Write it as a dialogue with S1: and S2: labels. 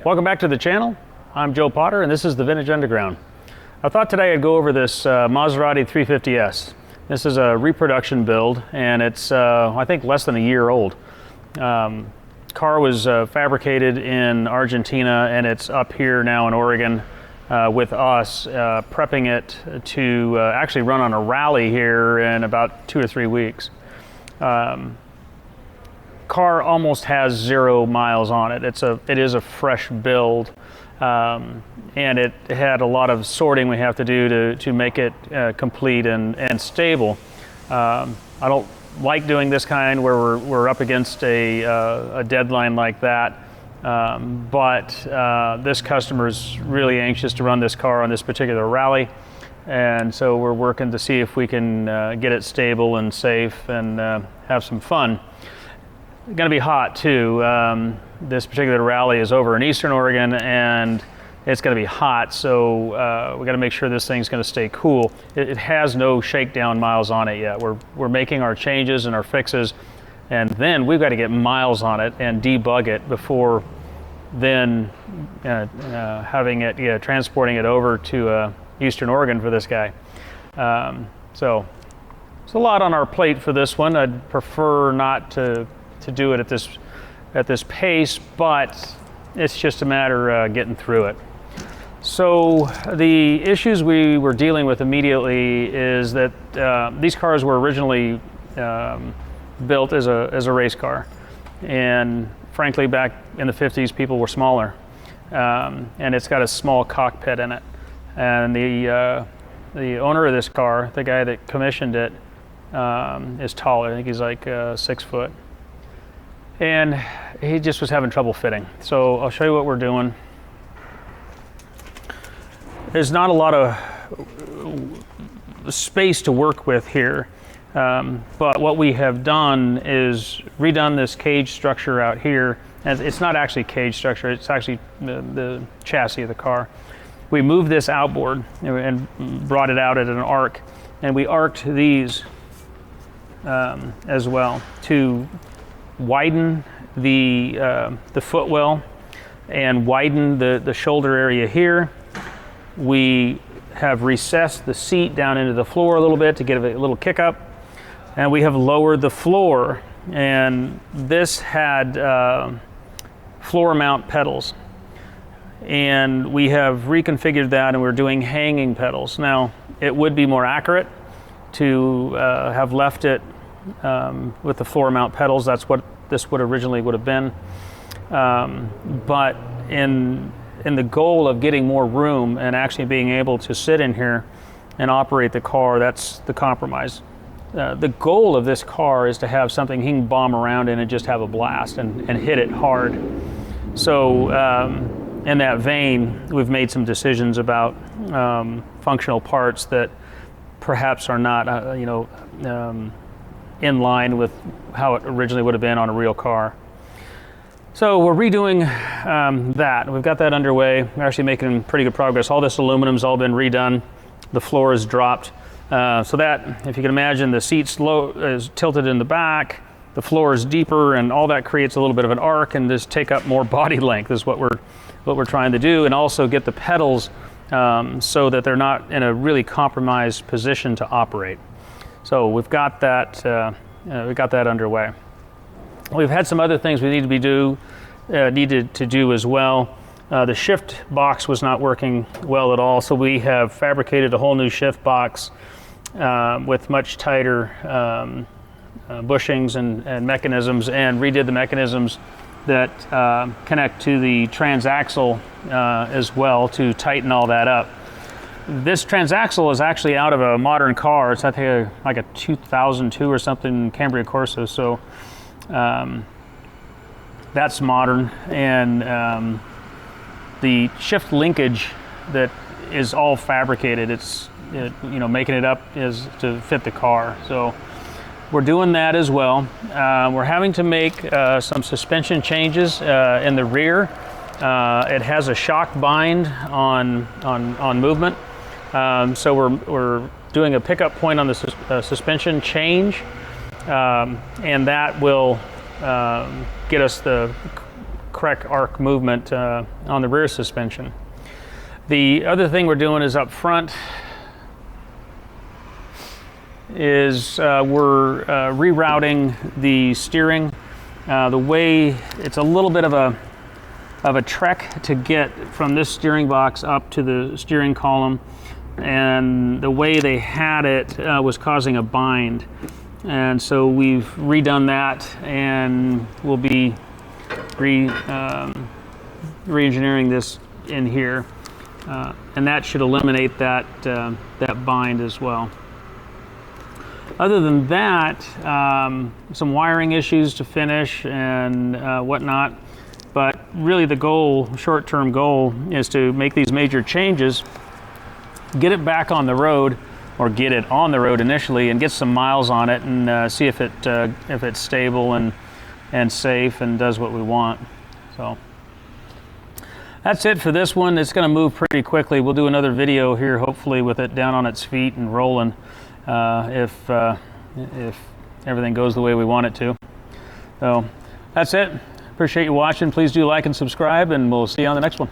S1: Welcome back to the channel. I'm Joe Potter and this is the Vintage Underground. I thought today I'd go over this Maserati 350S. This is a reproduction build and it's I think less than a year old. Car was fabricated in Argentina and it's up here now in Oregon with us, prepping it to actually run on a rally here in about 2 or 3 weeks. Car almost has 0 miles on it. It is a fresh build, and it had a lot of sorting we have to do to make it complete and stable. I don't like doing this kind where we're up against a deadline like that, but this customer is really anxious to run this car on this particular rally, and so we're working to see if we can get it stable and safe and have some fun. It's going to be hot too. This particular rally is over in Eastern Oregon and it's going to be hot, so we got to make sure this thing's going to stay cool. It has no shakedown miles on it yet. We're making our changes and our fixes, and then we've got to get miles on it and debug it before then having it, transporting it over to Eastern Oregon for this guy. So it's a lot on our plate for this one. I'd prefer not to do it at this pace, but it's just a matter of getting through it. So the issues we were dealing with immediately is that these cars were originally built as a race car, and frankly back in the 50s people were smaller, and it's got a small cockpit in it, and the owner of this car, the guy that commissioned it, is taller. I think he's like 6 foot. And he just was having trouble fitting. So I'll show you what we're doing. There's not a lot of space to work with here, but what we have done is redone this cage structure out here. And it's not actually cage structure, it's actually the chassis of the car. We moved this outboard and brought it out at an arc, and we arced these as well to widen the footwell and widen the shoulder area here. We have recessed the seat down into the floor a little bit to get a little kick up, and we have lowered the floor, and this had floor mount pedals, and we have reconfigured that, and we're doing hanging pedals. Now it would be more accurate to have left it with the floor mount pedals. That's what this would have been, but in the goal of getting more room and actually being able to sit in here and operate the car, that's the compromise. The goal of this car is to have something he can bomb around in and just have a blast and hit it hard. So in that vein, we've made some decisions about functional parts that perhaps are not in line with how it originally would have been on a real car. So we're redoing that. We've got that underway. We're actually making pretty good progress. All this aluminum's all been redone. The floor is dropped. So that, if you can imagine, the seat's low, is tilted in the back, the floor is deeper, and all that creates a little bit of an arc and just take up more body length is what we're trying to do, and also get the pedals so that they're not in a really compromised position to operate. So we've got that underway. We've had some other things we needed to do as well. The shift box was not working well at all, so we have fabricated a whole new shift box with much tighter bushings and mechanisms, and redid the mechanisms that connect to the transaxle as well to tighten all that up. This transaxle is actually out of a modern car. It's I think like a 2002 or something Cambria Corsa, so that's modern, and the shift linkage that is all fabricated. It's making it up is to fit the car. So we're doing that as well. We're having to make some suspension changes in the rear. It has a shock bind on movement. So we're doing a pickup point on the suspension change, and that will get us the correct arc movement on the rear suspension. The other thing we're doing is up front is we're rerouting the steering. The way it's a little bit of a trek to get from this steering box up to the steering column, and the way they had it was causing a bind, and so we've redone that, and we'll be re-engineering this in here, and that should eliminate that that bind as well. Other than that, some wiring issues to finish and whatnot, but really the goal, short-term goal, is to make these major changes, get it back on the road, or get it on the road initially, and get some miles on it, and see if it's stable and safe and does what we want. So that's it for this one. It's going to move pretty quickly. We'll do another video here, hopefully, with it down on its feet and rolling. If everything goes the way we want it to. So that's it. Appreciate you watching. Please do like and subscribe, and we'll see you on the next one.